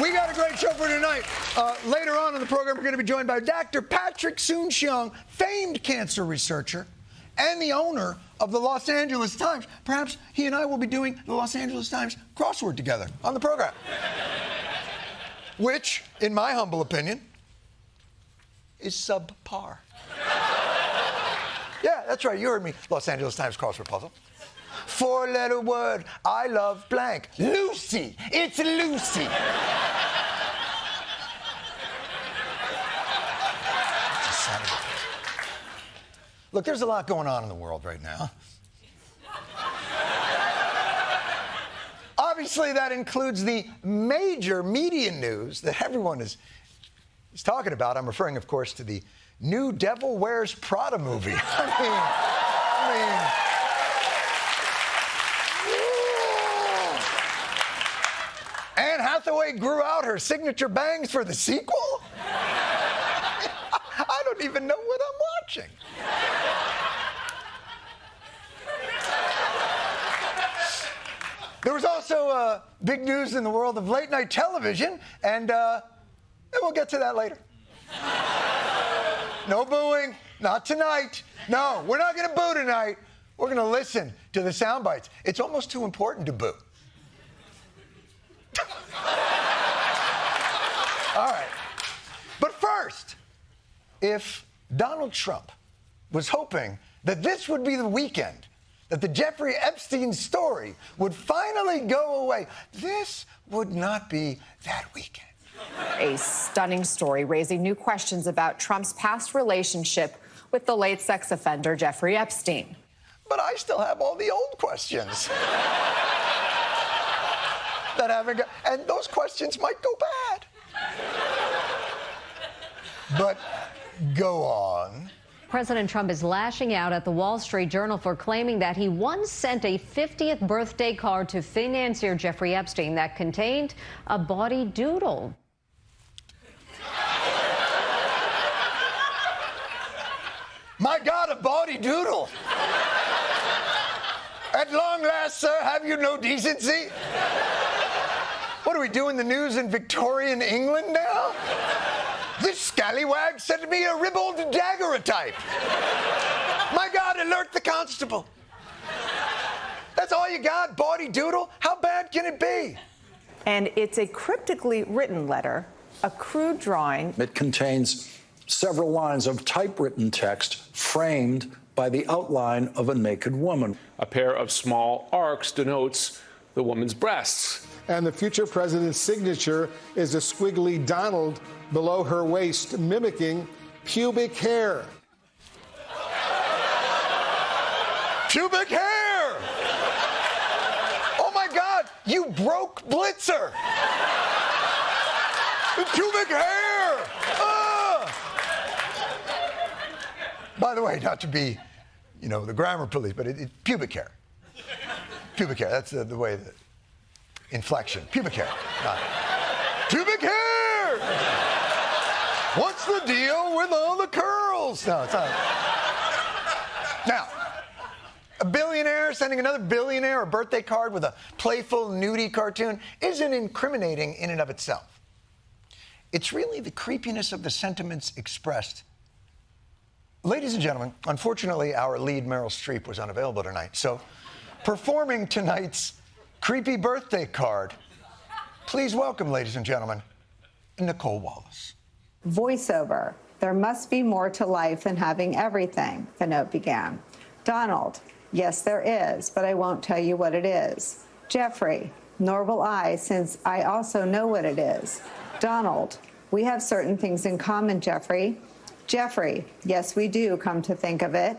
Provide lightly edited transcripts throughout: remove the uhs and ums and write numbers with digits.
We got a great show for tonight. Later on in the program, we're going to be joined by Dr. Patrick Soon-Shiong, famed cancer researcher and the owner of the Los Angeles Times. Perhaps he and I will be doing the Los Angeles Times crossword together on the program. Which, in my humble opinion, is subpar. Yeah, that's right. You heard me. Los Angeles Times crossword puzzle. 4-letter word. I love blank. Lucy. It's Lucy. Look, there's a lot going on in the world right now. Obviously, that includes the major media news that everyone is talking about. I'm referring, of course, to the new Devil Wears Prada movie. I mean, Anne Hathaway grew out her signature bangs for the sequel? I don't even know what I'm watching. There was also big news in the world of late-night television, and we'll get to that later. No booing, not tonight. No, we're not going to boo tonight. We're going to listen to the sound bites. It's almost too important to boo. All right. But first, if Donald Trump was hoping that this would be the weekend that the Jeffrey Epstein story would finally go away, this would not be that weekend. A stunning story raising new questions about Trump's past relationship with the late sex offender Jeffrey Epstein. But I still have all the old questions. That haven't got, and those questions might go bad. But go on. President Trump is lashing out at the Wall Street Journal for claiming that he once sent a 50th birthday card to financier Jeffrey Epstein that contained a Bawdy doodle. My God, a Bawdy doodle. At long last, sir, have you no decency? What are we doing, the news in Victorian England now? This scallywag sent me a ribald daguerreotype. My God, alert the constable. That's all you got, Bawdy doodle? How bad can it be? And it's a cryptically written letter, a crude drawing. It contains several lines of typewritten text framed by the outline of a naked woman. A pair of small arcs denotes the woman's breasts. And the future president's signature is a squiggly Donald below her waist, mimicking pubic hair. Pubic hair! Oh my God, you broke Blitzer! Pubic hair! By the way, not to be, the grammar police, but it's pubic hair. Pubic hair, that's the way, the inflection. Pubic hair. Not pubic hair! What's the deal with all the curls? No, it's not. Now, a billionaire sending another billionaire a birthday card with a playful, nudie cartoon isn't incriminating in and of itself. It's really the creepiness of the sentiments expressed. Ladies and gentlemen, unfortunately, our lead, Meryl Streep, was unavailable tonight. So, performing tonight's creepy birthday card, please welcome, ladies and gentlemen, Nicole Wallace. Voiceover. There must be more to life than having everything, the note began. Donald. Yes, there is, but I won't tell you what it is. Jeffrey. Nor will I, since I also know what it is. Donald. We have certain things in common, Jeffrey. Jeffrey. Yes, we do, come to think of it.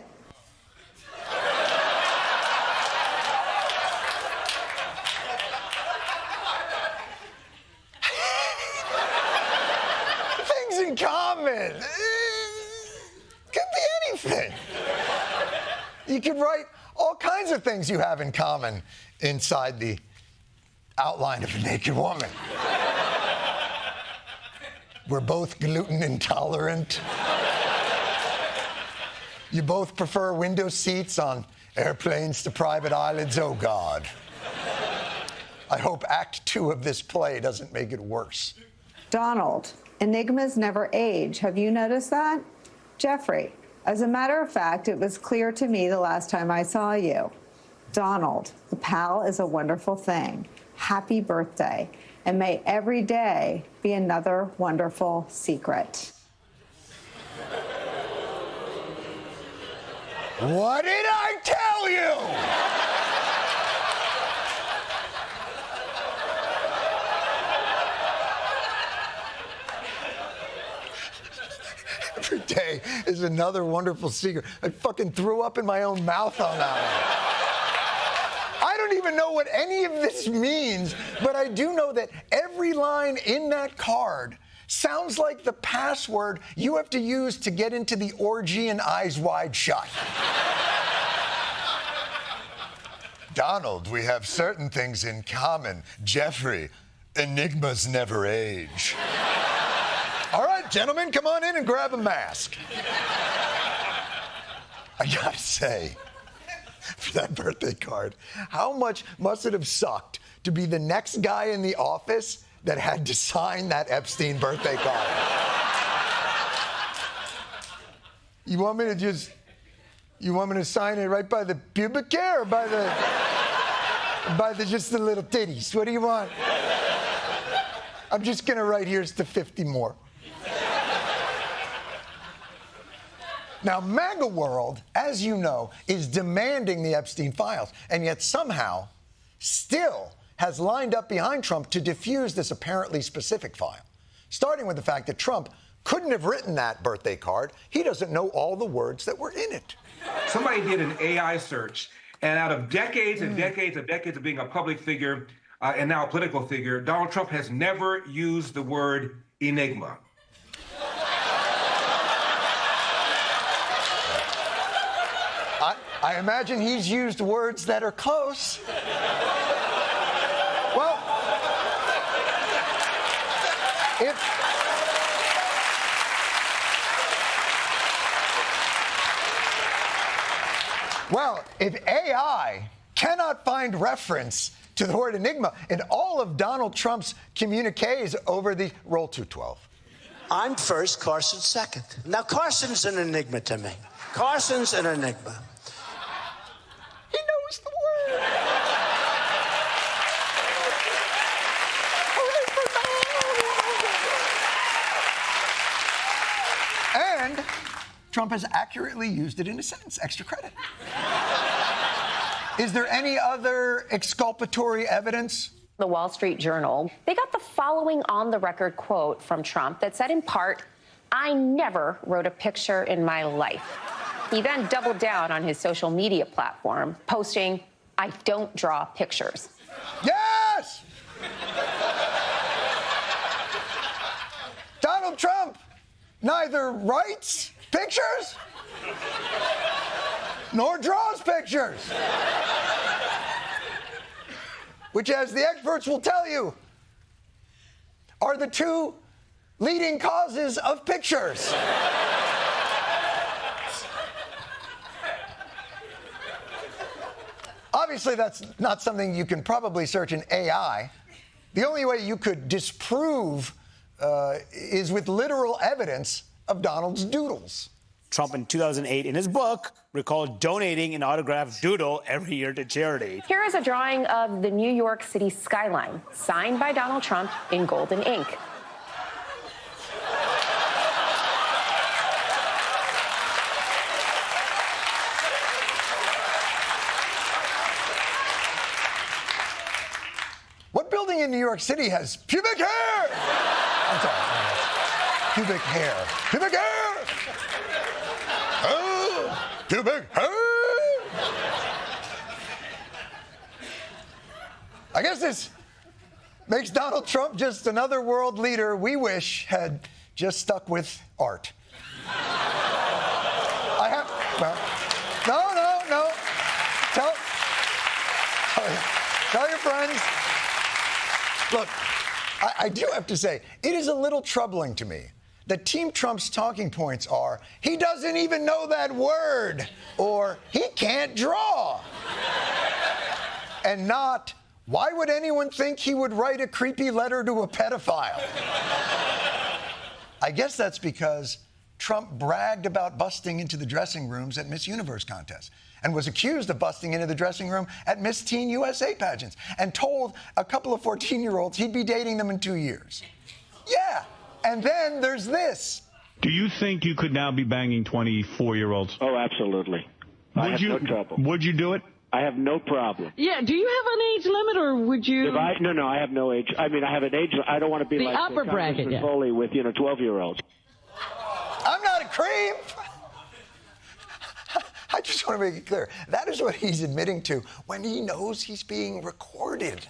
Things in common. Could be anything. You could write all kinds of things you have in common inside the outline of a naked woman. We're both gluten intolerant. You both prefer window seats on airplanes to private islands. Oh, God. I hope Act 2 of this play doesn't make it worse. Donald, enigmas never age. Have you noticed that? Jeffrey, as a matter of fact, it was clear to me the last time I saw you. Donald, the pal is a wonderful thing. Happy birthday. And may every day be another wonderful secret. What did I tell you? Every day is another wonderful secret. I fucking threw up in my own mouth on that one. I don't even know what any of this means, but I do know that every line in that card sounds like the password you have to use to get into the orgy in Eyes Wide Shut. Donald, we have certain things in common. Jeffrey, enigmas never age. All right, gentlemen, come on in and grab a mask. I gotta say, for that birthday card, how much must it have sucked to be the next guy in the office that had to sign that Epstein birthday card? You want me to sign it right by the pubic hair or by the just the little titties? What do you want? I'm just gonna write here's to 50 more. Now, MAGA World, as you know, is demanding the Epstein files, and yet somehow still has lined up behind Trump to defuse this apparently specific file, starting with the fact that Trump couldn't have written that birthday card. He doesn't know all the words that were in it. Somebody did an AI search, and out of decades and decades and decades of being a public figure and now a political figure, Donald Trump has never used the word enigma. I imagine he's used words that are close. Well, if AI cannot find reference to the word enigma in all of Donald Trump's communiques over the roll 212. I'm first, Carson's second. Now, Carson's an enigma to me. Carson's an enigma. He knows the word. And Trump has accurately used it in a sentence. Extra credit. Is there any other exculpatory evidence? The Wall Street Journal, they got the following on-the-record quote from Trump that said in part, "I never wrote a picture in my life." He then doubled down on his social media platform, posting, "I don't draw pictures." Yes! Donald Trump neither writes pictures nor draws pictures. Which, as the experts will tell you, are the two leading causes of pictures. Obviously, that's not something you can probably search in AI. The only way you could disprove is with literal evidence of Donald's doodles. Trump in 2008, in his book, recalled donating an autographed doodle every year to charity. Here is a drawing of the New York City skyline, signed by Donald Trump in golden ink. What building in New York City has pubic hair? I'm sorry. Pubic hair. Pubic hair! Oh, pubic hair! I guess this makes Donald Trump just another world leader we wish had just stuck with art. No. Tell your friends. Look, I do have to say, it is a little troubling to me that Team Trump's talking points are, he doesn't even know that word, or he can't draw, and not, Why would anyone think he would write a creepy letter to a pedophile? I guess that's because Trump bragged about busting into the dressing rooms at Miss Universe contests and was accused of busting into the dressing room at Miss Teen USA pageants and told a couple of 14-year-olds he'd be dating them in 2 years. Yeah, and then there's this. Do you think you could now be banging 24-year-olds? Oh, absolutely. I have no trouble. Would you do it? I have no problem. Yeah, do you have an age limit, or would you? No, I have no age. I mean, I have an age. I don't want to be like upper bracket, yeah. Foley with 12-year-olds. I'm not a creep. I just want to make it clear. That is what he's admitting to when he knows he's being recorded.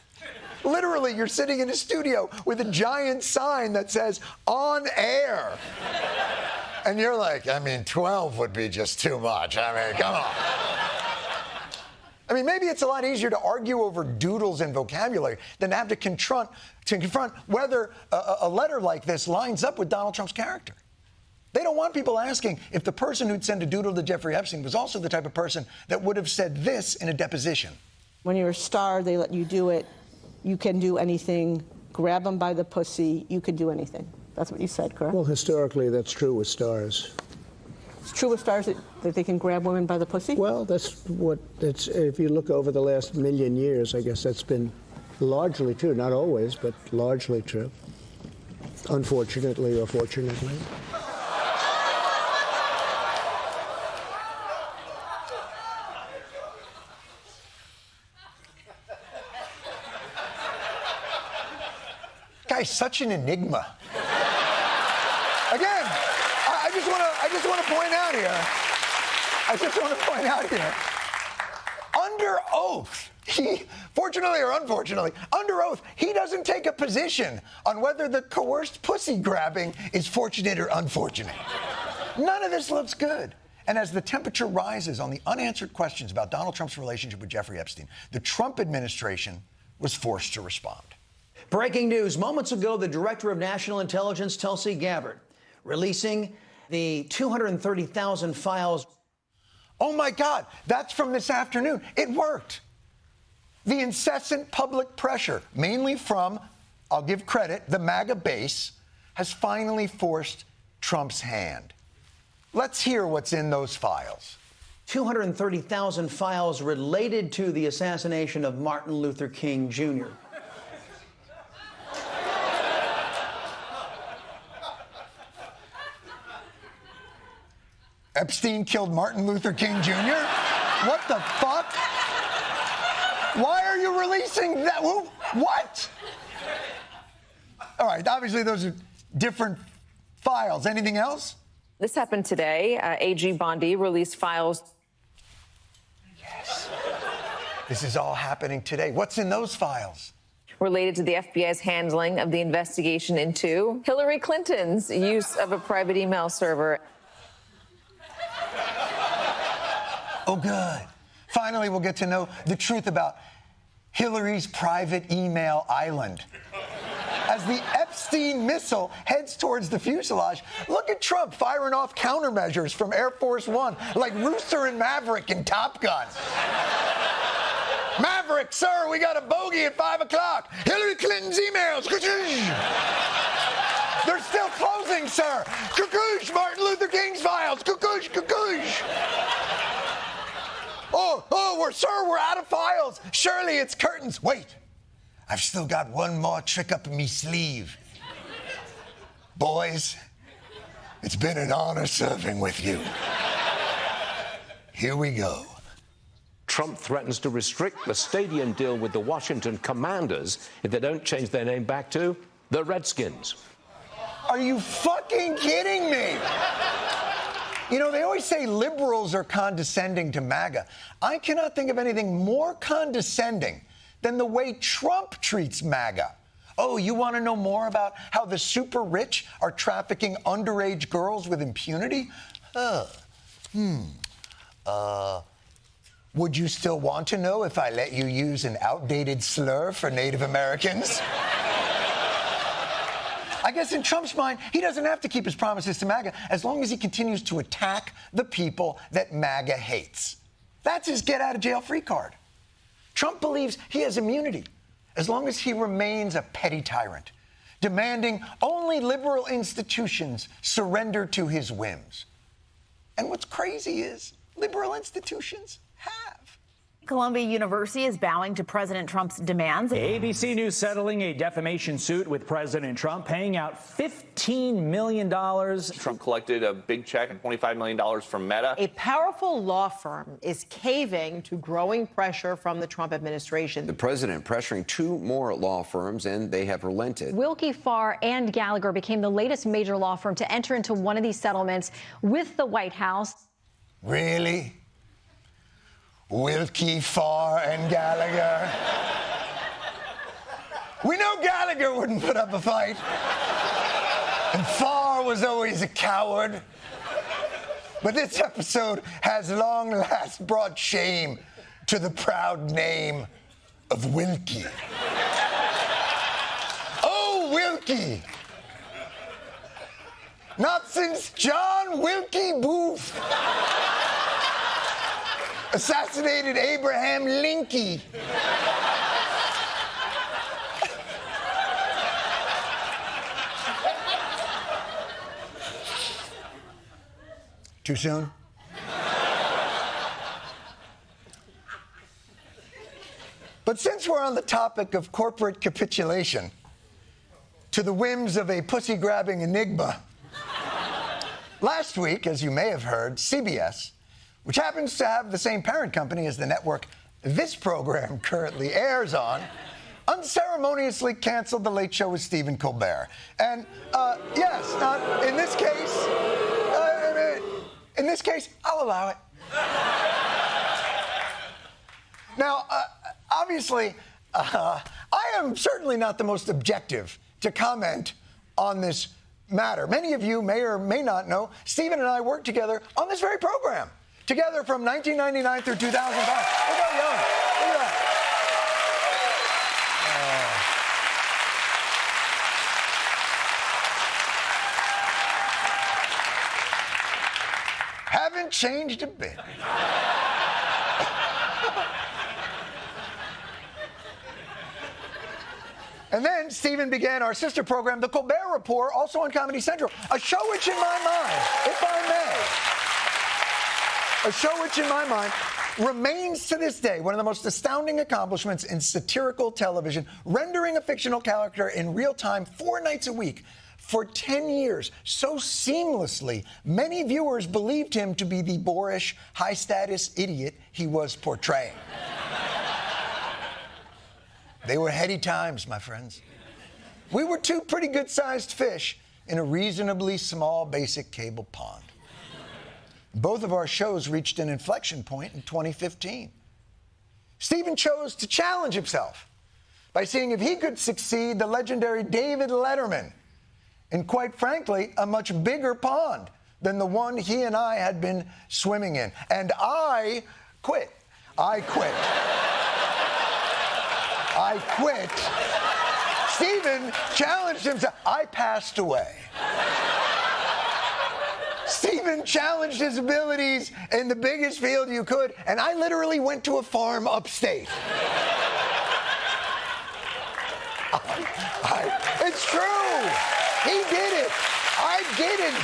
Literally, you're sitting in a studio with a giant sign that says, on air. And you're like, I mean, 12 would be just too much. I mean, come on. I mean, maybe it's a lot easier to argue over doodles and vocabulary than to have to confront whether a letter like this lines up with Donald Trump's character. They don't want people asking if the person who'd send a doodle to Jeffrey Epstein was also the type of person that would have said this in a deposition. When you're a star, they let you do it. You can do anything. Grab them by the pussy. You can do anything. That's what you said, correct? Well, historically, that's true with stars. It's true with stars that they can grab women by the pussy? Well, if you look over the last million years, I guess that's been largely true. Not always, but largely true. Unfortunately or fortunately. Guy's such an enigma. Again, I just want to point out here. Under oath, fortunately or unfortunately, under oath, he doesn't take a position on whether the coerced pussy grabbing is fortunate or unfortunate. None of this looks good. And as the temperature rises on the unanswered questions about Donald Trump's relationship with Jeffrey Epstein, the Trump administration was forced to respond. Breaking news. Moments ago, the Director of National Intelligence, Tulsi Gabbard, releasing the 230,000 files. Oh, my God. That's from this afternoon. It worked. The incessant public pressure, mainly from, I'll give credit, the MAGA base, has finally forced Trump's hand. Let's hear what's in those files. 230,000 files related to the assassination of Martin Luther King, Jr. Epstein killed Martin Luther King Jr.? What the fuck? Why are you releasing that? What? All right, obviously those are different files. Anything else? This happened today. AG Bawdy released files. Yes. This is all happening today. What's in those files? Related to the FBI's handling of the investigation into Hillary Clinton's use of a private email server. Oh, good. Finally, we'll get to know the truth about Hillary's private email island. As the Epstein missile heads towards the fuselage, look at Trump firing off countermeasures from Air Force One, like Rooster and Maverick in Top Gun. Maverick, sir, we got a bogey at 5 o'clock. Hillary Clinton's emails. They're still closing, sir. Cuckoosh, Martin Luther King's files. Cuckoosh, cuckoosh. We're out of files. Surely it's curtains. Wait, I've still got one more trick up me sleeve. Boys, it's been an honor serving with you. Here we go. Trump threatens to restrict the stadium deal with the Washington Commanders if they don't change their name back to the Redskins. Are you fucking kidding me? You know, they always say liberals are condescending to MAGA. I cannot think of anything more condescending than the way Trump treats MAGA. Oh, you want to know more about how the super rich are trafficking underage girls with impunity? Would you still want to know if I let you use an outdated slur for Native Americans? I guess in Trump's mind, he doesn't have to keep his promises to MAGA as long as he continues to attack the people that MAGA hates. That's his get-out-of-jail-free card. Trump believes he has immunity as long as he remains a petty tyrant, demanding only liberal institutions surrender to his whims. And what's crazy is liberal institutions have. Columbia University is bowing to President Trump's demands. ABC News settling a defamation suit with President Trump, paying out $15 million. Trump collected a big check, $25 million from Meta. A powerful law firm is caving to growing pressure from the Trump administration. The president pressuring two more law firms, and they have relented. Wilkie Farr and Gallagher became the latest major law firm to enter into one of these settlements with the White House. Really? Wilkie, Farr, and Gallagher. We know Gallagher wouldn't put up a fight. And Farr was always a coward. But this episode has long last brought shame to the proud name of Wilkie. Oh, Wilkie! Not since John Wilkie Booth assassinated Abraham Lincoln. Too soon? But since we're on the topic of corporate capitulation to the whims of a pussy-grabbing enigma, last week, as you may have heard, CBS, which happens to have the same parent company as the network this program currently airs on, unceremoniously canceled The Late Show with Stephen Colbert. And, yes, in this case, I'll allow it. Now, obviously, I am certainly not the most objective to comment on this matter. Many of you may or may not know, Stephen and I worked together on this very program. Together from 1999 through 2005. Look how young. Look at that. Haven't changed a bit. And then Stephen began our sister program, The Colbert Report, also on Comedy Central. A show which, in my mind, if I may, remains to this day one of the most astounding accomplishments in satirical television, rendering a fictional character in real time 4 nights a week for 10 years so seamlessly, many viewers believed him to be the boorish, high-status idiot he was portraying. They were heady times, my friends. We were two pretty good-sized fish in a reasonably small, basic cable pond. Both of our shows reached an inflection point in 2015. Stephen chose to challenge himself by seeing if he could succeed the legendary David Letterman in, quite frankly, a much bigger pond than the one he and I had been swimming in. And I quit. Stephen challenged himself. I passed away. Stephen challenged his abilities in the biggest field you could, and I literally went to a farm upstate. It's true. He did it. I didn't.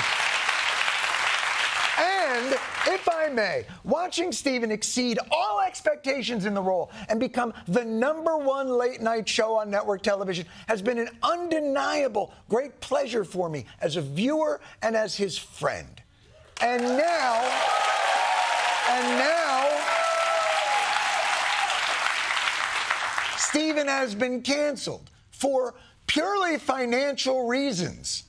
And, if I may, watching Stephen exceed all expectations in the role and become the #1 late-night show on network television has been an undeniable great pleasure for me as a viewer and as his friend. And now, Stephen has been canceled for purely financial reasons.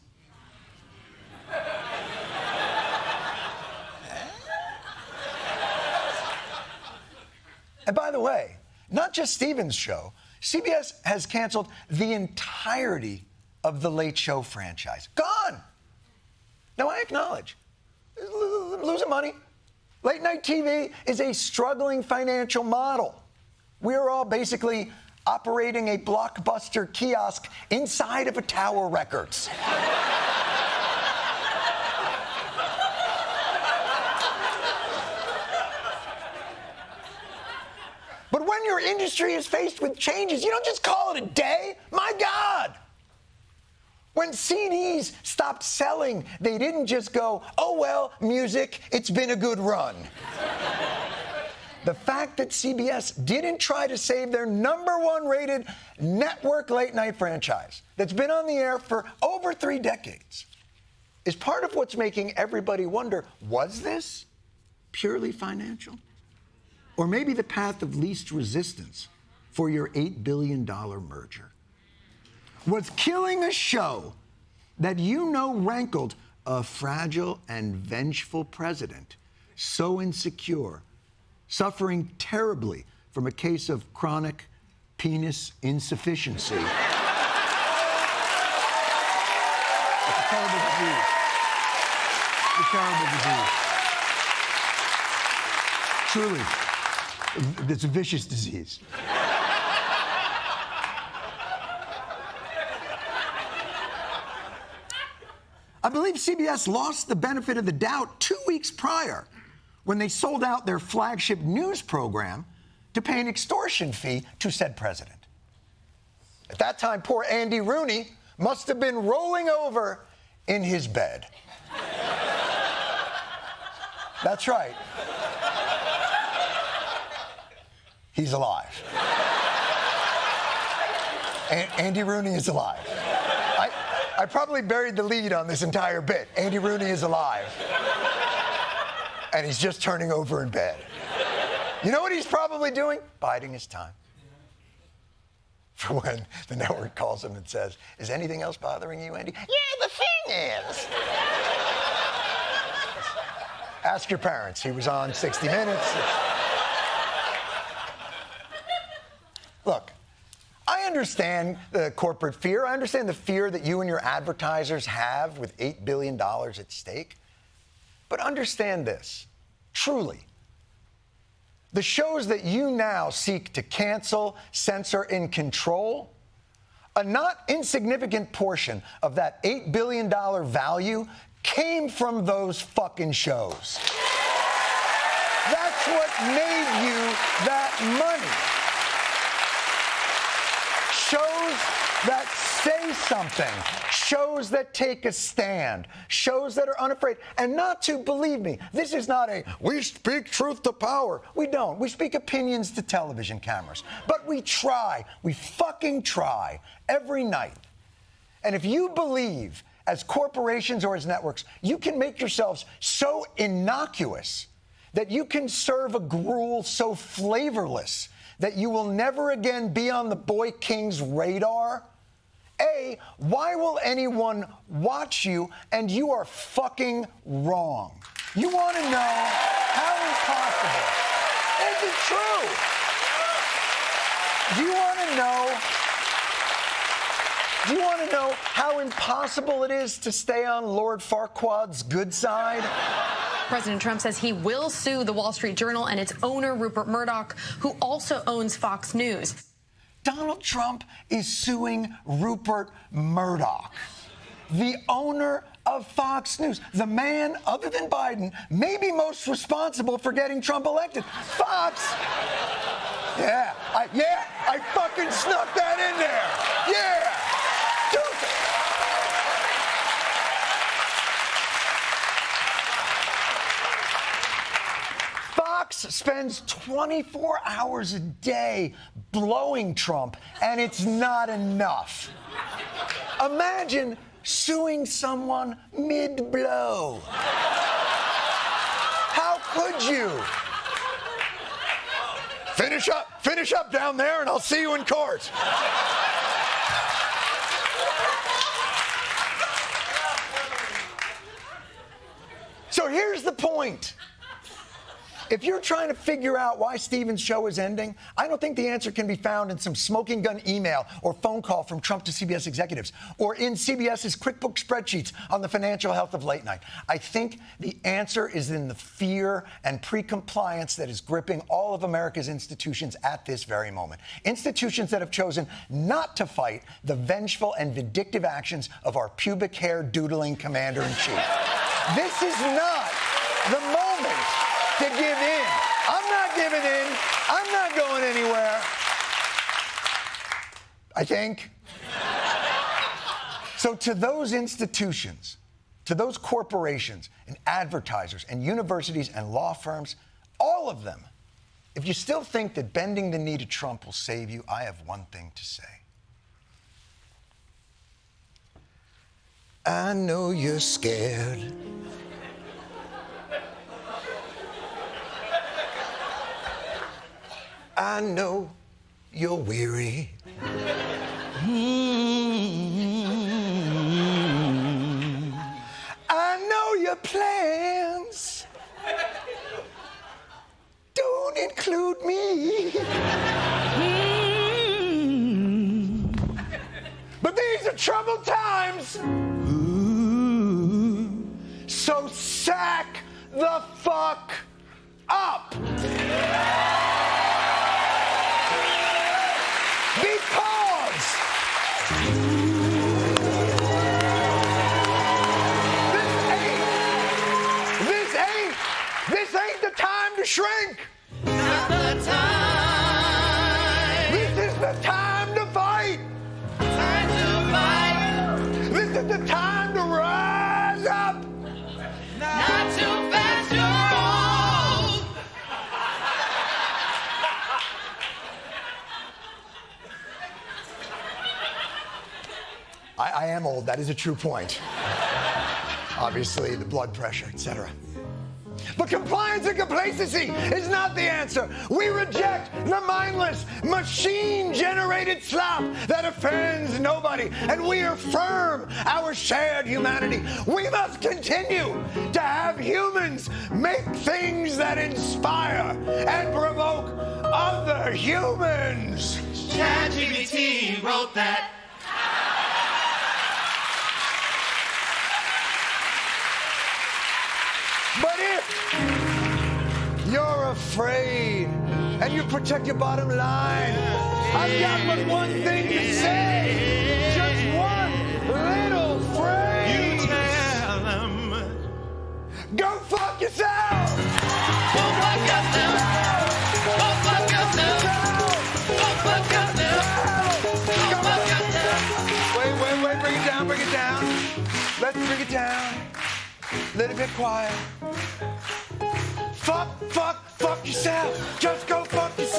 And by the way, not just Stephen's show, CBS has canceled the entirety of the Late Show franchise. Gone! Now, I acknowledge, losing money. Late night TV is a struggling financial model. We're all basically operating a Blockbuster kiosk inside of a Tower Records. But when your industry is faced with changes, you don't just call it a day. My God! When CDs stopped selling, they didn't just go, oh, well, music, it's been a good run. The fact that CBS didn't try to save their #1 rated network late-night franchise that's been on the air for over 3 decades is part of what's making everybody wonder, was this purely financial? Or maybe the path of least resistance for your $8 billion merger? Was killing a show that you know rankled a fragile and vengeful president so insecure, suffering terribly from a case of chronic penis insufficiency? It's a terrible disease. It's a terrible disease. Truly, it's a vicious disease. I believe CBS lost the benefit of the doubt 2 weeks prior when they sold out their flagship news program to pay an extortion fee to said president. At that time, poor Andy Rooney must have been rolling over in his bed. That's right. He's alive. Andy Rooney is alive. I probably buried the lead on this entire bit. Andy Rooney is alive. And he's just turning over in bed. You know what he's probably doing? Biding his time. For when the network calls him and says, is anything else bothering you, Andy? Yeah, the thing is. Ask your parents. He was on 60 Minutes. Look, I understand the corporate fear. I understand the fear that you and your advertisers have with $8 billion at stake. But understand this, truly. The shows that you now seek to cancel, censor, and control, a not insignificant portion of that $8 billion value came from those fucking shows. That's what made you that money. Shows that say something, shows that take a stand, shows that are unafraid. And not to, believe me, this is not a, we speak truth to power. We don't. We speak opinions to television cameras. But we try, we fucking try every night. And if you believe, as corporations or as networks, you can make yourselves so innocuous that you can serve a gruel so flavorless that you will never again be on the boy king's radar, A, why will anyone watch you? And you are fucking wrong. You want to know how impossible? Is it true? Do you want to know how impossible it is to stay on Lord Farquaad's good side? President Trump says he will sue the Wall Street Journal and its owner, Rupert Murdoch, who also owns Fox News. Donald Trump is suing Rupert Murdoch, the owner of Fox News, the man, other than Biden, maybe most responsible for getting Trump elected. Fox. Yeah, I fucking snuck that in there. Yeah. Fox spends 24 hours a day blowing Trump, and it's not enough. Imagine suing someone mid-blow. How could you? Finish up down there, and I'll see you in court. So here's the point. If you're trying to figure out why Stephen's show is ending, I don't think the answer can be found in some smoking gun email or phone call from Trump to CBS executives or in CBS's QuickBooks spreadsheets on the financial health of late night. I think the answer is in the fear and pre-compliance that is gripping all of America's institutions at this very moment. Institutions that have chosen not to fight the vengeful and vindictive actions of our pubic hair doodling commander-in-chief. This is not the moment to give in. I'm not giving in. I'm not going anywhere. I think. So to those institutions, to those corporations and advertisers and universities and law firms, all of them, if you still think that bending the knee to Trump will save you, I have one thing to say. I know you're scared. I know you're weary. I know your plans don't include me. But these are troubled times. So sack the fuck up. Because this ain't the time to shrink. Not the time. This is the time to fight. Time to fight. This is the time to rise up. Not too fast, you're old. I am old. That is a true point. Obviously, the blood pressure, etc. But compliance and complacency is not the answer. We reject the mindless, machine-generated slop that offends nobody, and we affirm our shared humanity. We must continue to have humans make things that inspire and provoke other humans. ChatGPT wrote that. But if you're afraid and you protect your bottom line, I've got but one thing to say. Just one little phrase. You tell them. Go fuck yourself. Go fuck yourself. Go fuck yourself. Go fuck yourself. Go fuck yourself. Wait, bring it down, bring it down. Let's bring it down. Let it be quiet. Fuck yourself. Just go fuck yourself.